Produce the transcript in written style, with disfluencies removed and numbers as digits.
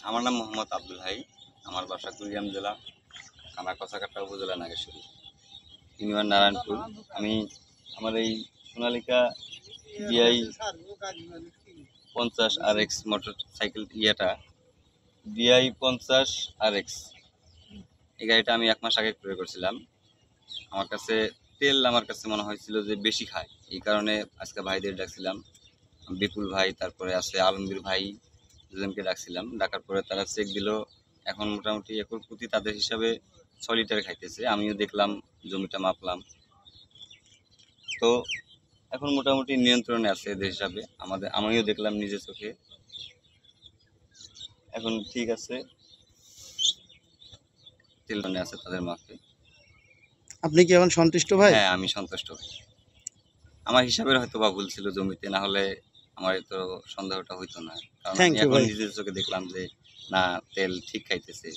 আমার নাম মোহাম্মদ আব্দুল হাই। আমার বাসা কুড়িগ্রাম জেলা, থানা কচাকাটা উপজেলা নাগেশ্বরী, ইউনিয়ন নারায়ণপুর। আমি আমার এই Sonalika DI 50 RX motorcycle DI 50 RX, এই গাড়িটা আমি 1 মাস আগে ক্রয় করছিলাম। আমার কাছে মনে হয়েছিল যে বেশি খায়, এই কারণে আজকে ভাইদের ডাকছিলাম। বিপুল ভাই, তারপরে আছে আলমগীর ভাই, দুজনকে ডাকছিলাম। ডাকার পরে তারা চেক দিল, এখন মোটামুটি একর প্রতি তাদের হিসাবে 6 লিটার খাইতেছে। আমিও দেখলাম, জমিটা মাপলাম, তো এখন মোটামুটি নিয়ন্ত্রণে আছে এদের হিসাবে। আমিও দেখলাম নিজের চোখে, এখন ঠিক আছে, নিয়ন্ত্রণে আছে তাদের মাপে। আপনি কি এখন সন্তুষ্ট ভাই? হ্যাঁ, আমি সন্তুষ্ট ভাই। আমার হিসাবের হয়তো বা ভুল ছিল জমিতে, না হলে আমার তো সন্দেহটা হইতো না, কারণ থ্যাংক আমি ইউ এখন ভাই। নিজের চোখে দেখলাম যে না, তেল ঠিক খাইতেছে।